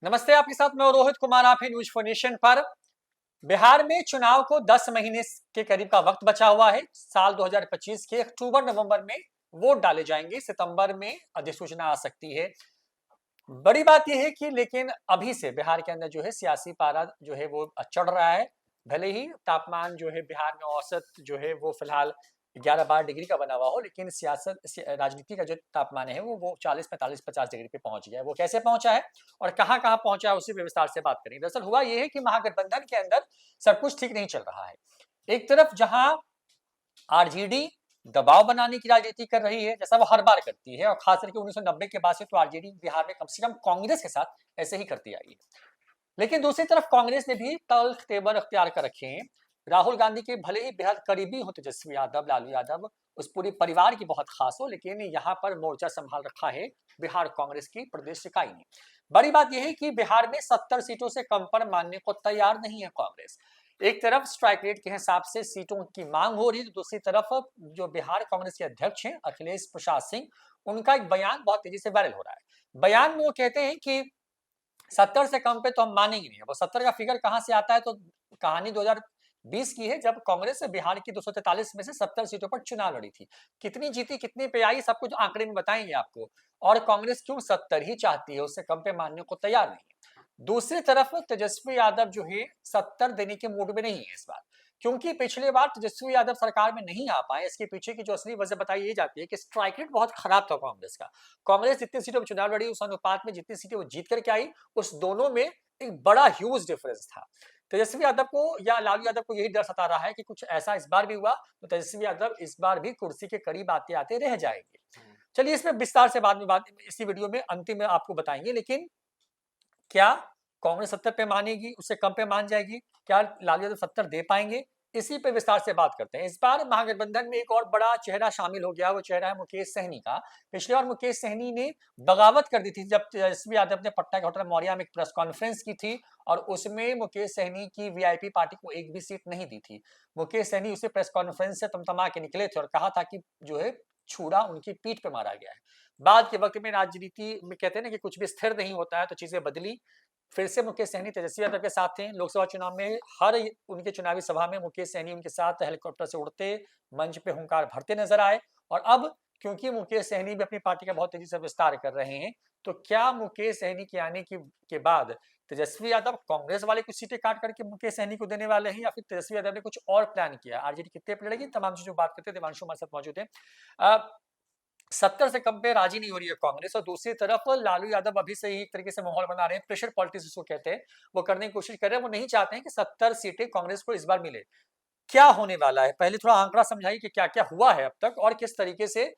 नमस्ते, आपके साथ मैं रोहित कुमार। आप हैं न्यूज 4 नेशन पर। बिहार में चुनाव को 10 महीने के करीब का वक्त बचा हुआ है। साल 2025 के अक्टूबर नवंबर में वोट डाले जाएंगे, सितंबर में अधिसूचना आ सकती है। बड़ी बात यह है कि लेकिन अभी से बिहार के अंदर जो है सियासी पारा जो है वो चढ़ रहा है। भले ही तापमान जो है बिहार में औसत जो है वो फिलहाल 11-12 डिग्री का बना हुआ हो, लेकिन राजनीति का जो तापमान है वो 40-45-50 डिग्री पे पहुंच गया है। वो कैसे पहुंचा है और कहां पहुंचा है, उसी पे विस्तार से बात करेंगे। दरअसल हुआ यह है कि महागठबंधन के अंदर सब कुछ ठीक नहीं चल रहा है। एक तरफ जहां आरजेडी दबाव बनाने की राजनीति कर रही है, जैसा वो हर बार करती है, और खास करके 1990 के बाद से तो आरजेडी बिहार में कम से कम कांग्रेस के साथ ऐसे ही करती आई है। लेकिन दूसरी तरफ कांग्रेस ने भी तल्ख तेवर अख्तियार कर रखे हैं। राहुल गांधी के भले ही बेहद करीबी हो तेजस्वी यादव, लालू यादव, उस पूरे परिवार की बहुत खास हो, लेकिन यहाँ पर मोर्चा संभाल रखा है बिहार कांग्रेस की प्रदेश इकाई ने। बड़ी बात यह है कि बिहार में 70 सीटों से कम पर मानने को तैयार नहीं है कांग्रेस। एक तरफ स्ट्राइक रेट के हिसाब से सीटों की मांग हो रही है, तो दूसरी तरफ जो बिहार कांग्रेस के अध्यक्ष हैं अखिलेश प्रसाद सिंह, उनका एक बयान बहुत तेजी से वायरल हो रहा है। बयान में वो कहते हैं कि 70 से कम पे तो हम मानेंगे नहीं। वो 70 का फिगर कहां से आता है, तो कहानी 2020 की है, जब कांग्रेस बिहार की 243 में से 70 सीटों पर चुनाव लड़ी थी। कितनी जीती, कितने पे आई, सब कुछ आंकड़े में बताएंगे आपको। और कांग्रेस क्यों 70 ही चाहती है, उससे कम पे मानने को तैयार नहीं है। दूसरी तरफ तेजस्वी यादव जो है 70 देने के मूड में नहीं है इस बार, क्योंकि पिछले बार तेजस्वी यादव सरकार में नहीं आ पाए। इसके पीछे की जो असली वजह बताई जाती है कि स्ट्राइक रेट बहुत खराब था कांग्रेस का। कांग्रेस जितनी सीटों पर चुनाव लड़ी, उस अनुपात में जितनी सीटें वो जीत करके आई, उस दोनों में एक बड़ा ह्यूज डिफरेंस था। तेजस्वी यादव को या लालू यादव को यही डर सता रहा है कि कुछ ऐसा इस बार भी हुआ तो तेजस्वी यादव इस बार भी कुर्सी के करीब आते आते रह जाएंगे। चलिए, इसमें विस्तार से बाद में बात इसी वीडियो में अंतिम में आपको बताएंगे। लेकिन क्या कांग्रेस 70 पे मानेगी, उससे कम पे मान जाएगी? क्या लालू यादव 70 दे पाएंगे? इसी पे विस्तार से बात करते हैं। इस बार महागठबंधन में एक और बड़ा चेहरा शामिल हो गया, वो चेहरा है मुकेश सहनी का। पिछली बार मुकेश सहनी ने बगावत कर दी थी जब तेजस्वी यादव ने पटना के होटल मौर्या में एक प्रेस कॉन्फ्रेंस की थी, और उसमें मुकेश सहनी की वीआईपी पार्टी को एक भी सीट नहीं दी थी। मुकेश सहनी उसी प्रेस कॉन्फ्रेंस से तमतमा के निकले थे और कहा था कि जो है छुरा उनकी पीठ पे मारा गया है। बाद के वक्त में राजनीति में कहते हैं ना कि कुछ भी स्थिर नहीं होता है, तो चीजें बदली। फिर से मुकेश सहनी तेजस्वी यादव के साथ थे लोकसभा चुनाव में। हर उनके चुनावी सभा में मुकेश सहनी उनके साथ हेलीकॉप्टर से उड़ते, मंच पे हुंकार भरते नजर आए। और अब क्योंकि मुकेश सहनी भी अपनी पार्टी का बहुत तेजी से विस्तार कर रहे हैं, तो क्या मुकेश सहनी के आने के बाद तेजस्वी यादव कांग्रेस वाले कुछ सीटें काट करके मुकेश सहनी को देने वाले हैं, या फिर तेजस्वी यादव ने कुछ और प्लान किया? आरजेडी कितने पे लड़ेगी, तमाम चीजों बात करते हैं। देवांशु हमारे साथ मौजूद है। 70 से कम पे राजी नहीं हो रही है कांग्रेस, और दूसरी तरफ लालू यादव अभी से ही एक तरीके से माहौल बना रहे हैं, प्रेशर पॉलिटिक्स जिसको कहते हैं, वो करने की कोशिश कर रहे हैं। वो नहीं चाहते हैं कि 70 सीटें कांग्रेस को इस बार मिले। क्या होने वाला है, पहले थोड़ा आंकड़ा समझाइए कि क्या क्या हुआ है अब तक और किस तरीके से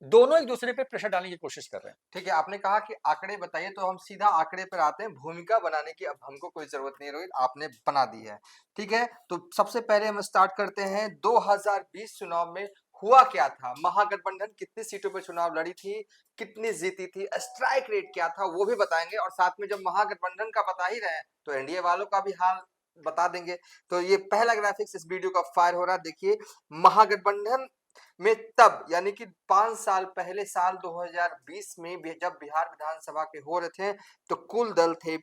दोनों एक दूसरे पे प्रेशर डालने की कोशिश कर रहे हैं। ठीक है, आपने कहा कि आंकड़े बताइए, तो हम सीधा आंकड़े पर आते हैं। भूमिका बनाने की अब हमको कोई जरूरत नहीं रोहित, आपने बना दी है। ठीक है, तो सबसे पहले हम स्टार्ट करते हैं 2020 चुनाव में हुआ क्या था। महागठबंधन कितनी सीटों पर चुनाव लड़ी थी, कितनी जीती थी, स्ट्राइक रेट क्या था, वो भी बताएंगे। और साथ में जब महागठबंधन का बता ही रहे हैं तो एनडीए वालों का भी हाल बता देंगे। तो ये पहला ग्राफिक्स इस वीडियो का फायर हो रहा है, देखिए। महागठबंधन में तब यानी कि 5 साल पहले, साल 2020 में जब बिहार विधानसभा के हो रहे थे, तो कुल दल थे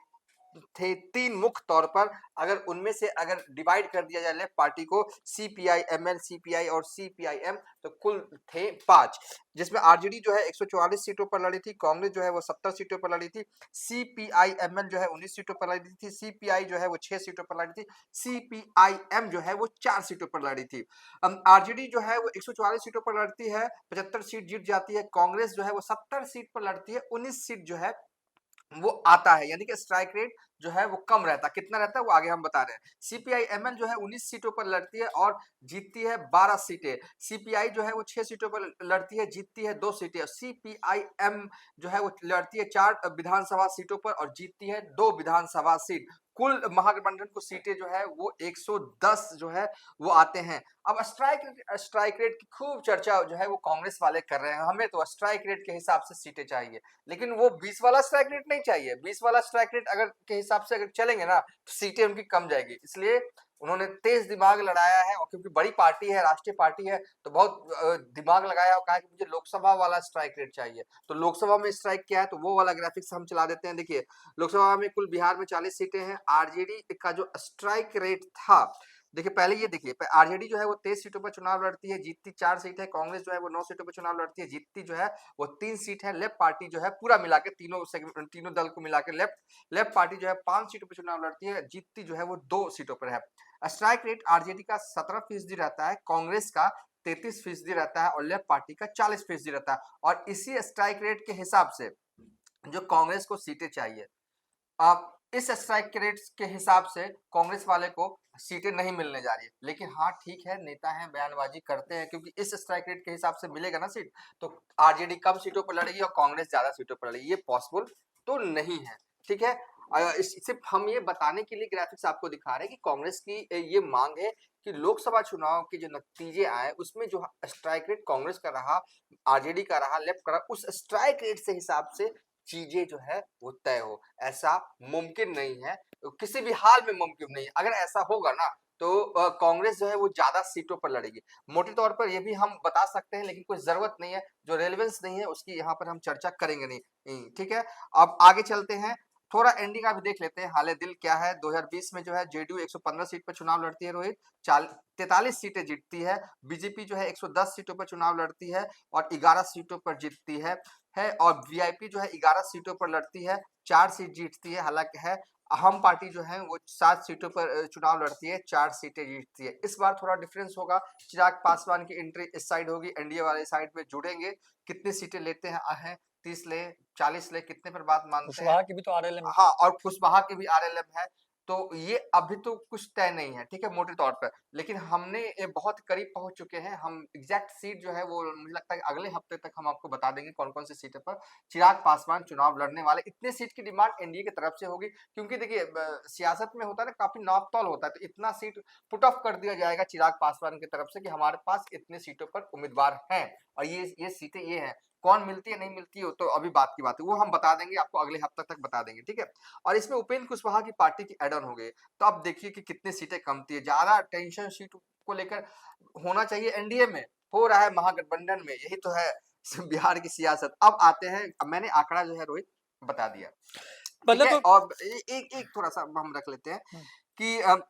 3 मुख्य तौर पर। अगर उनमें से अगर डिवाइड कर दिया जाए पार्टी को, सीपीआई, एमएल, सीपीआई और सीपीआईएम, तो कुल थे 5, जिसमें आरजेडी जो है 144 सीटों पर लड़ी थी, कांग्रेस जो है वो 70 सीटों पर लड़ी थी, सीपीआईएमएल जो है 19 सीटों पर लड़ी थी, सीपीआई जो है वो 6 सीटों पर लड़ी थी, सीपीआईएम जो है वो 4 सीटों पर लड़ी थी। आरजेडी जो है वो 144 सीटों पर लड़ती है, 75 सीट जीत जाती है। कांग्रेस जो है वो 70 सीट पर लड़ती है, 19 सीट जो है वो आता है, यानी कि स्ट्राइक रेट जो है वो कम रहता है। कितना रहता है वो आगे हम बता रहे हैं। सीपीआई एमएल जो है 19 सीटों पर लड़ती है और जीतती है 12 सीटें। सीपीआई जो है वो 6 सीटों पर लड़ती है, जीतती है 2 सीटें। सीपीआईएम जो है वो लड़ती है 4 विधानसभा सीटों पर और जीतती है 2 विधानसभा सीट। कुल महागठबंधन को सीटें जो है वो 110 जो है वो आते हैं। अब स्ट्राइक रेट की खूब चर्चा जो है वो कांग्रेस वाले कर रहे हैं। हमें तो स्ट्राइक रेट के हिसाब से सीटें चाहिए, लेकिन वो 20 वाला स्ट्राइक रेट नहीं चाहिए। 20 वाला स्ट्राइक रेट अगर के हिसाब से अगर चलेंगे ना, तो सीटें उनकी कम जाएगी। इसलिए उन्होंने तेज दिमाग लड़ाया है, और क्योंकि बड़ी पार्टी है, राष्ट्रीय पार्टी है, तो बहुत दिमाग लगाया और कहा कि मुझे लोकसभा वाला स्ट्राइक रेट चाहिए। तो लोकसभा में स्ट्राइक क्या है, तो वो वाला ग्राफिक्स हम चला देते हैं। देखिए, लोकसभा में कुल बिहार में 40 सीटें हैं। आरजेडी का जो स्ट्राइक रेट था, देखिए पहले ये देखिए, आरजेडी जो है वो 23 सीटों पर चुनाव लड़ती है, जीतती 4 सीट है। कांग्रेस जो है वो 9 सीटों पर चुनाव लड़ती है, जीतती जो है वो 3 सीट है। लेफ्ट पार्टी जो है पूरा मिला के तीनों दल को मिला के लेफ्ट पार्टी जो है 5 सीटों पर चुनाव लड़ती है, जीतती जो है वो 2 सीटों पर है। स्ट्राइक रेट आरजेडी का 17% रहता है, कांग्रेस का 33% रहता है, और लेफ्ट पार्टी का 40% रहता है। और इसी स्ट्राइक रेट के हिसाब से जो कांग्रेस को सीटें चाहिए, अब इस स्ट्राइक रेट के हिसाब से कांग्रेस वाले को सीटें नहीं मिलने जा रही है। लेकिन हाँ ठीक है, नेता हैं, बयानबाजी करते हैं, क्योंकि इस स्ट्राइक रेट के हिसाब से मिलेगा ना सीट, तो आरजेडी कम सीटों पर लड़ेगी और कांग्रेस ज्यादा सीटों पर लड़ेगी। ये पॉसिबल तो नहीं है, ठीक है। सिर्फ हम ये बताने के लिए ग्राफिक्स आपको दिखा रहे हैं कि कांग्रेस की ये मांग है कि लोकसभा चुनाव के जो नतीजे आए उसमें जो स्ट्राइक रेट कांग्रेस का रहा, आरजेडी का रहा, लेफ्ट का रहा, उस स्ट्राइक रेट से हिसाब से चीजें जो है वो तय हो। ऐसा मुमकिन नहीं है, किसी भी हाल में मुमकिन नहीं है। अगर ऐसा होगा ना, तो कांग्रेस जो है वो ज्यादा सीटों पर लड़ेगी। मोटे तौर पर ये भी हम बता सकते हैं, लेकिन कोई जरूरत नहीं है, जो रेलेवेंस नहीं है उसकी यहाँ पर हम चर्चा करेंगे नहीं, ठीक है। अब आगे चलते हैं, थोड़ा एनडी का भी देख लेते हैं हाले दिल क्या है। 2020 में जो है जेडीयू 115 सीट पर चुनाव लड़ती है रोहित, 43 सीटें जीतती है। बीजेपी जो है 110 सीटों पर चुनाव लड़ती है और 11 सीटों पर जीतती है। और वीआईपी जो है 11 सीटों पर लड़ती है, 4 सीट जीतती है। हालांकि है हम पार्टी जो है वो 7 सीटों पर चुनाव लड़ती है, 4 सीटें जीतती है। इस बार थोड़ा डिफरेंस होगा, चिराग पासवान की एंट्री इस साइड होगी, एनडीए वाले साइड में जुड़ेंगे। कितनी सीटें लेते हैं 30 ले, 40 ले, कितने पर बात मानते हैं? कुशवाहा की भी तो आरएलएम। हाँ, और कुशवाहा के भी आरएलएम है। तो ये अभी तो कुछ तय नहीं है, ठीक है, मोटे तौर पर। लेकिन हमने ये बहुत करीब पहुंच चुके हैं। हम एग्जैक्ट सीट जो है वो मुझे लगता है कि अगले हफ्ते तक हम आपको बता देंगे कौन कौन सी सीटों पर चिराग पासवान चुनाव लड़ने वाले। इतने सीट की डिमांड एनडीए की तरफ से होगी, क्योंकि देखिए सियासत में होता है ना, काफी नापतौल होता है, तो इतना सीट पुट ऑफ कर दिया जाएगा चिराग पासवान की तरफ से कि हमारे पास इतने सीटों पर उम्मीदवार हैं, और ये सीटें ये हैं। कौन मिलती है नहीं मिलती है तो अभी बात की बात है, वो हम बता देंगे आपको, अगले हफ्ते तक बता देंगे, ठीक है। और इसमें उपेंद्र कुशवाहा की पार्टी की एड ऑन हो गई, तो अब देखिए कि कितनी सीटें कमती है। ज्यादा टेंशन सीट को लेकर होना चाहिए एनडीए में, हो रहा है महागठबंधन में, यही तो है बिहार की सियासत। अब आते हैं, अब मैंने आंकड़ा जो है रोहित बता दिया, ठीक है। मतलब और एक थोड़ा सा हम रख लेते हैं कि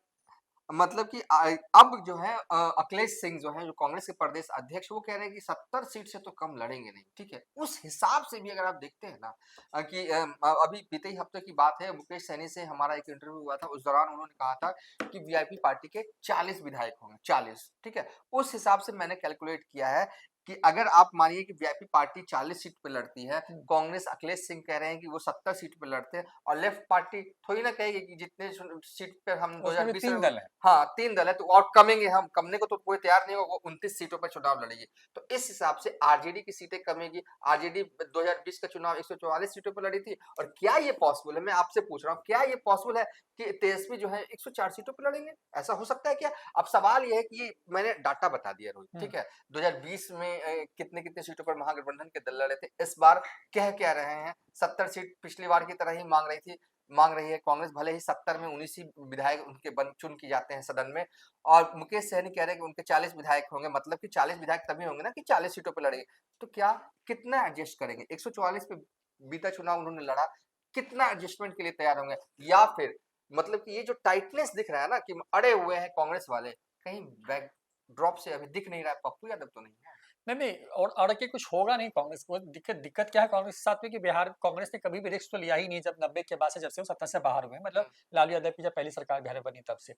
मतलब कि अब जो है अखिलेश सिंह जो है, जो कांग्रेस के प्रदेश अध्यक्ष, वो कह रहे हैं कि 70 सीट से तो कम लड़ेंगे नहीं, ठीक है। उस हिसाब से भी अगर आप देखते हैं ना कि अभी बीते ही हफ्ते की बात है, मुकेश सहनी से हमारा एक इंटरव्यू हुआ था, उस दौरान उन्होंने कहा था कि वीआईपी पार्टी के 40 विधायक होंगे, 40, ठीक है। उस हिसाब से मैंने कैलकुलेट किया है कि अगर आप मानिए कि वीआईपी पार्टी 40 सीट पे लड़ती है, कांग्रेस अखिलेश सिंह कह रहे हैं कि वो 70 सीट पे लड़ते हैं, और लेफ्ट पार्टी थोड़ी ना कहेगी कि जितने सीट पे हम 2020 तीन दल है। हाँ 3 दल है, तो और कमेंगे, हम कमने को तो कोई तैयार नहीं होगा, वो 29 सीटों पर चुनाव लड़ेगी। तो इस हिसाब से आरजेडी की सीटें कमेगी। आरजेडी 2020 का चुनाव 144 सीटों पर लड़ी थी, और क्या ये पॉसिबल है, मैं आपसे पूछ रहा हूँ, क्या ये पॉसिबल है कि तेजस्वी जो है 104 सीटों पर लड़ेंगे? ऐसा हो सकता है क्या? अब सवाल ये है कि मैंने डाटा बता दिया रोहित, ठीक है। 2020 में कितने कितने सीटों पर महागठबंधन के दल लड़े थे, इस बार कह क्या रहे हैं, 70 सीट पिछली बार की तरह ही मांग रही है कांग्रेस। भले ही 70 में 19 ही विधायक उनके चुन की जाते हैं सदन में, और मुकेश सहनी कह रहे हैं कि उनके 40 विधायक होंगे, मतलब कि 40 विधायक तभी होंगे ना कि 40 सीटों पर लड़ेंगे। तो क्या कितना एडजस्ट करेंगे? 144 पे बीता चुनाव उन्होंने लड़ा, कितना एडजस्टमेंट के लिए तैयार होंगे? या फिर मतलब कि ये जो टाइटनेस दिख रहा है ना कि अड़े हुए हैं कांग्रेस वाले, कहीं बैक ड्रॉप से अभी दिख नहीं रहा है, पप्पू यादव तो नहीं है। नहीं, और अड़ के कुछ होगा नहीं कांग्रेस को। दिक्कत क्या है कांग्रेस के साथ में कि बिहार कांग्रेस ने कभी भी रिस्क तो लिया ही नहीं, जब 90 के बाद से, जब से वो सत्ता से बाहर हुए, मतलब लालू यादव की जब पहली सरकार बिहार में बनी तब से।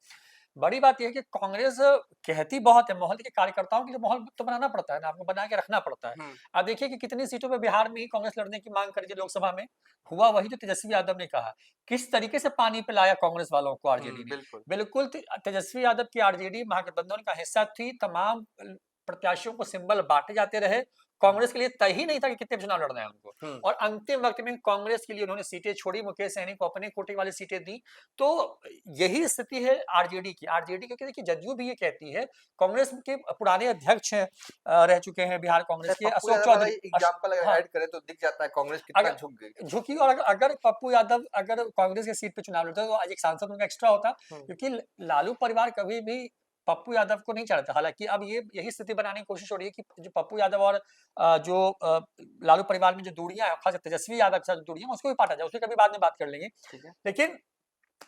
बड़ी बात यह है कि कांग्रेस कहती बहुत है, मोहल्ले के कार्यकर्ताओं के लिए माहौल तो बनाना पड़ता है ना, आपको बना के रखना पड़ता है। अब देखिए कि कितनी सीटों पे बिहार में ही कांग्रेस लड़ने की मांग करी लोकसभा में, हुआ वही जो तेजस्वी यादव ने कहा। किस तरीके से पानी पिलाया कांग्रेस वालों को आरजेडी ने। बिल्कुल तेजस्वी यादव की आरजेडी महागठबंधन का हिस्सा थी, तमाम प्रत्याशियों को सिंबल बांटे जाते रहे। कांग्रेस के लिए तय ही नहीं था कि कितने चुनाव लड़ना है उनको, और अंतिम वक्त में कांग्रेस के लिए उन्होंने सीटें छोड़ी, मुकेश सहनी को अपने कोटे वाली सीटें दी। तो यही स्थिति है आरजेडी की। आरजेडी क्योंकि देखिए जदयू भी ये कहती है, कांग्रेस के पुराने अध्यक्ष रह चुके हैं बिहार कांग्रेस के पप्पू अशोक यादव वाला चौधरी। एग्जाम्पल अगर हाँ, ऐड करें तो दिख जाता है कांग्रेस कितना अगर झुक गई। झुकी, और अगर पप्पू यादव अगर कांग्रेस की सीट पे चुनाव लड़ता तो आज एक सांसद उनका एक्स्ट्रा होता, क्योंकि लालू परिवार कभी भी पप्पू यादव को नहीं चाहता। हालांकि अब ये यही स्थिति बनाने की कोशिश हो रही है कि जो पप्पू यादव और लालू परिवार में जो दूरियां हैं, खास तेजस्वी यादव के साथ दूरियां, उसको भी पाटा जाए, उसकी कभी बाद में बात कर लेंगे। लेकिन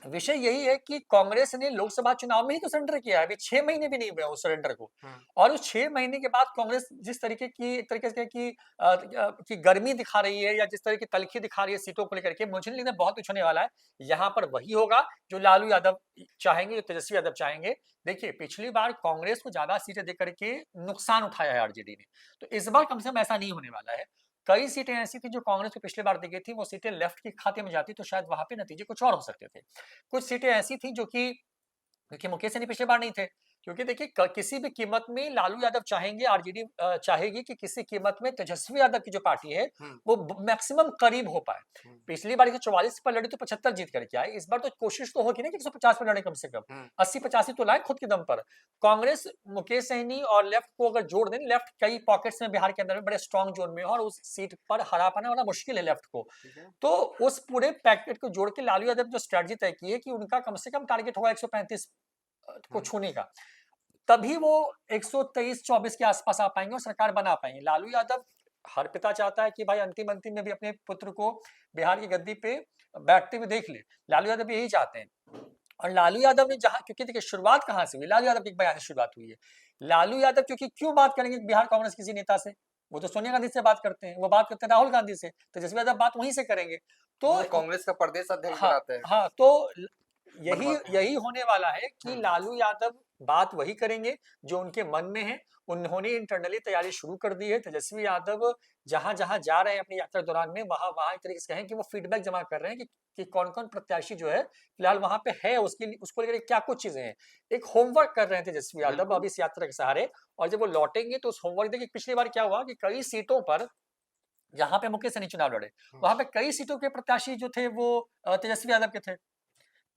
विषय यही है कि कांग्रेस ने लोकसभा चुनाव में ही तो सरेंडर किया है, अभी 6 महीने भी नहीं हुए उस सरेंडर को, और उस 6 महीने के बाद कांग्रेस जिस तरीके की एक तरीके से की गर्मी दिखा रही है, या जिस तरह की तलखी दिखा रही है सीटों को लेकर के, मुझे नहीं लगता बहुत कुछ होने वाला है। यहाँ पर वही होगा जो लालू यादव चाहेंगे, जो तेजस्वी यादव चाहेंगे। देखिए पिछली बार कांग्रेस को ज्यादा सीटें देकर के नुकसान उठाया है आरजेडी ने, तो इस बार कम से कम ऐसा नहीं होने वाला है। कई सीटें ऐसी थी जो कांग्रेस को पिछले बार दी गई थी, वो सीटें लेफ्ट के खाते में जाती तो शायद वहां पे नतीजे कुछ और हो सकते थे। कुछ सीटें ऐसी थी जो कि देखिए मुकेश सहनी पिछले बार नहीं थे, क्योंकि देखिए किसी भी कीमत में लालू यादव चाहेंगे, आरजेडी चाहेगी कि किसी कीमत में तेजस्वी यादव की जो पार्टी है वो मैक्सिमम करीब हो पाए। पिछली बार 44 पर लड़ी तो 75 जीत करके आए, इस बार तो कोशिश तो होगी ना कि 150 पर लड़े कम से कम, 80-85 तो लाए खुद के दम पर। कांग्रेस मुकेश सहनी और लेफ्ट को अगर जोड़ दें, लेफ्ट कई पॉकेट्स में बिहार के अंदर में बड़े स्ट्रॉन्ग जोन में, और उस सीट पर हरा पाना बड़ा मुश्किल है लेफ्ट को, तो उस पूरे पैकेट को जोड़ के लालू यादव जो स्ट्रेटजी तय की है कि उनका कम से कम टारगेट होगा 135 को छूने का, तभी वो 123-24 के आसपास आ पाएंगे और सरकार बना पाएंगे। लालू यादव, हर पिता चाहता है कि भाई अंतिम अंतिम में भी अपने पुत्र को बिहार की गद्दी पे बैठते हुए देख ले, लालू यादव यही चाहते हैं। और लालू यादव ने जहां, क्योंकि देखिए शुरुआत कहां से हुई, लालू यादव की बयान से शुरुआत हुई है। लालू यादव क्योंकि क्यों बात करेंगे बिहार कांग्रेस किसी नेता से, वो तो सोनिया गांधी से बात करते हैं, वो बात करते हैं राहुल गांधी से, तेजस्वी यादव बात वहीं से करेंगे। तो कांग्रेस का प्रदेश अध्यक्ष हाँ, बनाते हैं। हाँ, तो यही होने वाला है कि लालू यादव बात वही करेंगे जो उनके मन में है। उन्होंने इंटरनली तैयारी शुरू कर दी है। तेजस्वी यादव जहां जहां जा रहे हैं अपनी यात्रा दौरान में, वहां वहां एक तरीके से कहें कि वो फीडबैक जमा कर रहे हैं कि कौन कौन प्रत्याशी जो है फिलहाल वहां पे है, उसको लेकर क्या कुछ चीजें हैं, एक होमवर्क कर रहे हैं तेजस्वी यादव अब इस यात्रा के सहारे। और जब वो लौटेंगे तो उस होमवर्क, देखिए पिछली बार क्या हुआ कि कई सीटों पर जहां पे मुकेश सहनी चुनाव लड़े, वहां पे कई सीटों के प्रत्याशी जो थे वो तेजस्वी यादव के थे।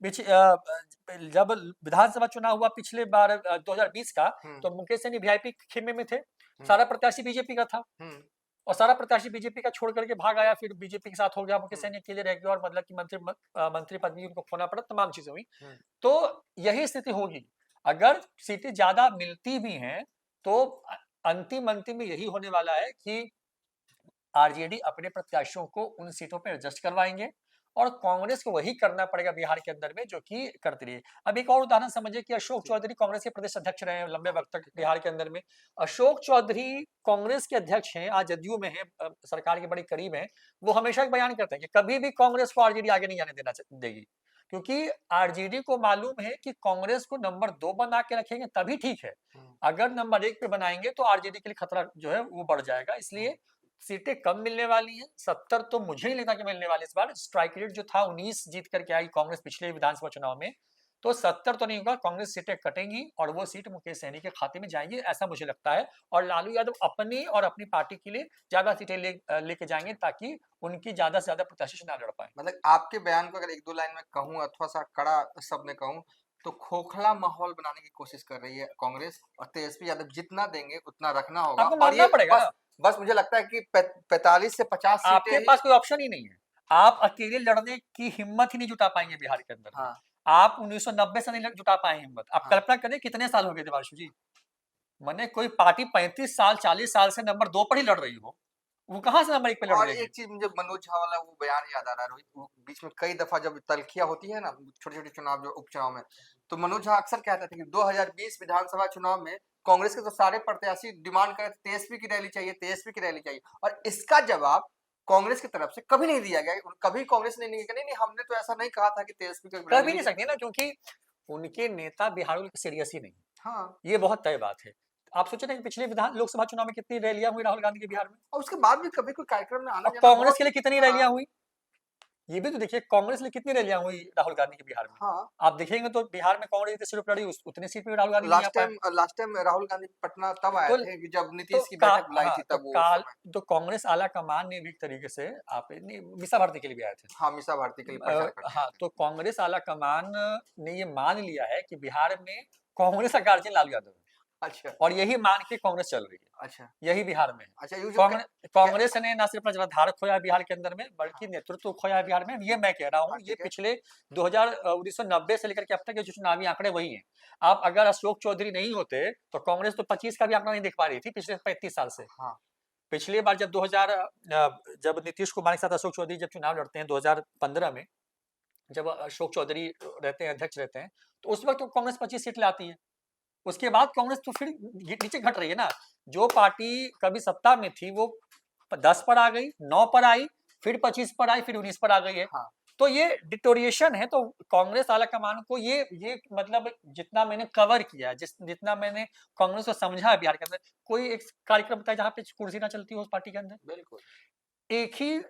जब विधानसभा चुनाव हुआ पिछले बार 2020 का, तो मुकेश सहनी वीआईपी खेमे में थे, सारा प्रत्याशी बीजेपी का था, और सारा प्रत्याशी बीजेपी का छोड़ करके भाग आया, फिर बीजेपी के साथ हो गया, मुकेश सहनी अकेले रह गए, और मतलब कि मंत्री पद भी उनको खोना पड़ा, तमाम चीजें हुई। तो यही स्थिति होगी, अगर सीटें ज्यादा मिलती भी हैं तो अंतिम अंतिम में यही होने वाला है कि आरजेडी अपने प्रत्याशियों को उन सीटों पर एडजस्ट करवाएंगे, और कांग्रेस को वही करना पड़ेगा बिहार के अंदर में जो कि करती रही है। अब एक और उदाहरण समझिए कि अशोक चौधरी कांग्रेस के प्रदेश अध्यक्ष रहे हैं लंबे वक्त तक बिहार के अंदर में। अशोक चौधरी कांग्रेस के अध्यक्ष हैं, आज जदयू में हैं, सरकार के बड़े करीब हैं। वो हमेशा एक बयान करते हैं कि कभी भी कांग्रेस को आरजेडी आगे नहीं जाने देगी, क्योंकि आरजेडी को मालूम है कि कांग्रेस को नंबर 2 बना के रखेंगे तभी ठीक है, अगर नंबर 1 पे बनाएंगे तो आरजेडी के लिए खतरा जो है वो बढ़ जाएगा। इसलिए सीटें कम मिलने वाली हैं, 70 तो मुझे नहीं लगता कि मिलने वाली इस बार। स्ट्राइक रेट जो था 19 जीत करके आई कांग्रेस पिछले विधानसभा चुनाव में, तो 70 तो नहीं होगा, कांग्रेस सीटें कटेंगी और वो सीट मुकेश सहनी के खाते में जाएंगी, ऐसा मुझे लगता है। और लालू यादव अपनी और अपनी पार्टी के लिए ज्यादा सीटें लेके जाएंगे ताकि उनकी ज्यादा से ज्यादा प्रत्याशी चुनाव लड़ पाए। मतलब आपके बयान को अगर 1-2 लाइन में कहूँ अथवा सा कड़ा शब्द में कहूँ तो खोखला माहौल बनाने की कोशिश कर रही है कांग्रेस, और तेजस्वी यादव जितना देंगे उतना रखना होगा। आपको और ये मानना पड़ेगा बस ना, बस मुझे लगता है कि 45 से 50 सीटें आपके ही। पास कोई ऑप्शन ही नहीं है, आप अकेले लड़ने की हिम्मत ही नहीं जुटा पाएंगे बिहार के अंदर। हाँ, आप 1990 से नहीं जुटा पाए हिम्मत। आप हाँ। कल्पना करें कितने साल हो गए देवांशु जी, मैंने कोई पार्टी 35 साल 40 साल से नंबर 2 पर ही लड़ रही हो, वो कहां से नंबर 1 पे लड़ और रही है। एक चीज मुझे मनोज झा वाला वो बयान याद आ रहा है रोहित, वो बीच में कई दफा जब तलखियां होती है ना छोटे छोटे चुनाव जो उपचुनाव में, तो मनोज झा अक्सर कहता था कि 2020 विधानसभा चुनाव में कांग्रेस के तो सारे प्रत्याशी डिमांड कर तेजस्वी की रैली चाहिए, तेजस्वी की रैली चाहिए, और इसका जवाब कांग्रेस की तरफ से कभी नहीं दिया गया। कभी कांग्रेस ने नहीं कहा नहीं नहीं हमने तो ऐसा नहीं कहा था कि तेजस्वी की कर भी नहीं सकते ना, क्योंकि उनके नेता बिहार में सीरियस ही नहीं, हाँ, ये बहुत तय बात है। आप सोचे ना कि पिछले लोकसभा चुनाव में कितनी रैलियां हुई राहुल गांधी के बिहार में, और उसके बाद भी कभी कोई कार्यक्रम में आना और जाना कांग्रेस बहुत। के लिए कितनी हाँ, रैलियां हुई। ये भी तो देखिए कांग्रेस ने कितनी रैलियां हुई राहुल गांधी के बिहार में। हाँ आप देखेंगे तो बिहार में कांग्रेस जितने सीटों पर लड़ी उतनी सीट पे राहुल गांधी नहीं आ पाए। लास्ट टाइम राहुल गांधी पटना तब आए तो थे कि जब तो नीतीश की बैठक बुलाई हाँ थी, तो तब वो उस काल समय। तो कांग्रेस आला कमान ने भी एक तरीके से आप नहीं मीसा भारती के लिए भी आए थे। हाँ, मीसा भारती के लिए प्रचार करने आए हाँ थे। तो कांग्रेस आला कमान ने ये मान लिया है कि बिहार में कांग्रेस का गार्जियन लालू यादव है, अच्छा और यही मान के कांग्रेस चल रही है, अच्छा यही बिहार में है। अच्छा, ये जो कांग्रेस ने ना सिर्फ अपना जनाधार खोया है बिहार के अंदर में, बल्कि हाँ, नेतृत्व खोया है बिहार में। ये मैं कह रहा हूँ, हाँ, ये ठीक है। पिछले 1990 से लेकर के अब तक के जो चुनावी आंकड़े वही हैं। आप अगर अशोक चौधरी नहीं होते तो कांग्रेस तो 25 का भी आंकड़ा नहीं देख पा रही थी पिछले 35 साल से। हाँ पिछली बार जब 2000 जब नीतीश कुमार के साथ अशोक चौधरी जब चुनाव लड़ते हैं 2015 में, जब अशोक चौधरी रहते हैं, अध्यक्ष रहते हैं, तो उस वक्त तो कांग्रेस 25 सीट लाती है। उसके बाद कांग्रेस तो फिर नीचे घट रही है ना। जो पार्टी कभी सत्ता में थी वो 10 पर आ गई, 9 पर आई, फिर 25 पर आई, फिर 19 पर आ गई है। हाँ तो ये डिटोरिएशन है। तो कांग्रेस आला कमान को ये मतलब जितना मैंने कवर किया, जितना मैंने कांग्रेस को समझा है बिहार के अंदर, कोई एक कार्यक्रम बताया जहां पे कुर्सी ना चलती हो उस पार्टी के अंदर। बिल्कुल। एक ही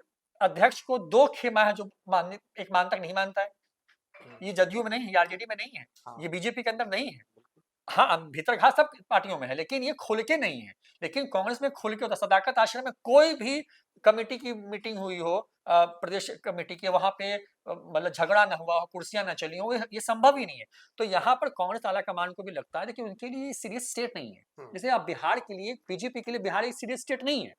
अध्यक्ष को 2 खेमा है जो एक मानता नहीं मानता है। ये जदयू में नहीं है, आरजेडी में नहीं है, हाँ ये बीजेपी के अंदर नहीं है। हाँ, भीतर घास सब पार्टियों में है, लेकिन ये खुल के नहीं है। लेकिन कांग्रेस में खुल के होता है। सदाकत आश्रम में कोई भी कमेटी की मीटिंग हुई हो, प्रदेश कमेटी की, वहां पे मतलब झगड़ा ना हुआ हो, कुर्सियां ना चली हो, ये संभव ही नहीं है। तो यहाँ पर कांग्रेस आला कमान को भी लगता है कि उनके लिए सीरियस स्टेट नहीं है। जैसे आप बिहार के लिए, बीजेपी के लिए बिहार एक सीरियस स्टेट नहीं है।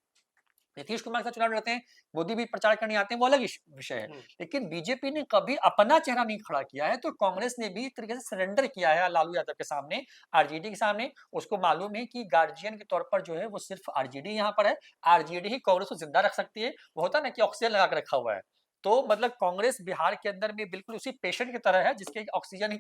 नीतीश कुमार के साथ चुनाव लड़ते हैं, मोदी भी प्रचार करने आते हैं, वो अलग विषय है। लेकिन बीजेपी ने कभी अपना चेहरा नहीं खड़ा किया है। तो कांग्रेस ने भी एक तरीके से सरेंडर किया है लालू यादव के सामने, आरजेडी के सामने। उसको मालूम है कि गार्जियन के तौर पर जो है वो सिर्फ आरजेडी यहाँ पर है। आरजेडी ही कांग्रेस को जिंदा रख सकती है। वो होता है ना कि ऑक्सीजन लगा के रखा हुआ है। तो मतलब कांग्रेस बिहार के अंदर में बिल्कुल उसी पेशेंट की तरह है जिसके ऑक्सीजन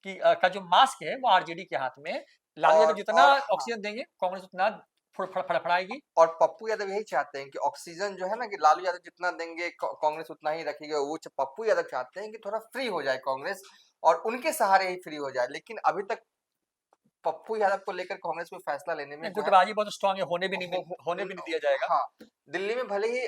का जो मास्क है वो आरजेडी के हाथ में है। लालू यादव जितना और हाँ, ऑक्सीजन देंगे, कांग्रेस उतना फड़फड़ाएगी। और पप्पू यादव यही चाहते हैं कि ऑक्सीजन जो है ना, कि लालू यादव जितना देंगे कांग्रेस उतना ही रखेगी। वो पप्पू यादव चाहते हैं कि थोड़ा फ्री हो जाए कांग्रेस, और उनके सहारे ही फ्री हो जाए। लेकिन अभी तक पप्पू यादव को लेकर कांग्रेस में फैसला लेने में जो है गुटबाजी बहुत स्ट्रांग है, होने भी उन- नहीं दिया जाएगा। हाँ, दिल्ली में भले ही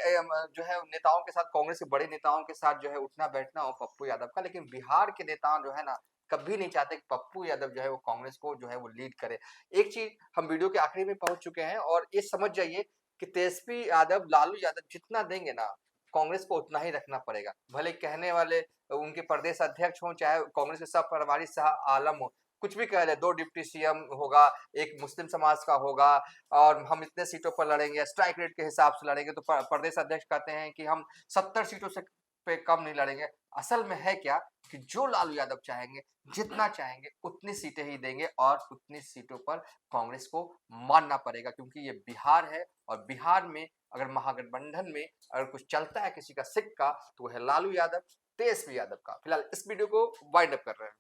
जो है नेताओं के साथ, कांग्रेस के बड़े नेताओं के साथ जो है उठना बैठना हो पप्पू यादव का, लेकिन बिहार के नेता जो है ना, कभी नहीं चाहते कि पप्पू यादव जो है वो कांग्रेस को जो है वो लीड करे। एक चीज, हम वीडियो के आखिरी में पहुंच चुके हैं, और ये समझ जाइए कि तेजस्वी यादव, लालू यादव जितना देंगे ना, कांग्रेस को उतना ही रखना पड़ेगा। भले कहने वाले उनके प्रदेश अध्यक्ष हों, चाहे कांग्रेस के सब प्रभारी शाह आलम हो, कुछ भी कह ले, 2 डिप्टी सीएम होगा, एक मुस्लिम समाज का होगा, और हम इतने सीटों पर लड़ेंगे, स्ट्राइक रेट के हिसाब से लड़ेंगे। तो प्रदेश अध्यक्ष कहते हैं कि हम 70 सीटों से पे कम नहीं लड़ेंगे। असल में है क्या कि जो लालू यादव चाहेंगे, जितना चाहेंगे उतनी सीटें ही देंगे, और उतनी सीटों पर कांग्रेस को मानना पड़ेगा, क्योंकि ये बिहार है। और बिहार में अगर महागठबंधन में अगर कुछ चलता है किसी का सिक्का, तो है लालू यादव, तेजस्वी यादव का। फिलहाल इस वीडियो को वाइंड अप कर रहे हैं।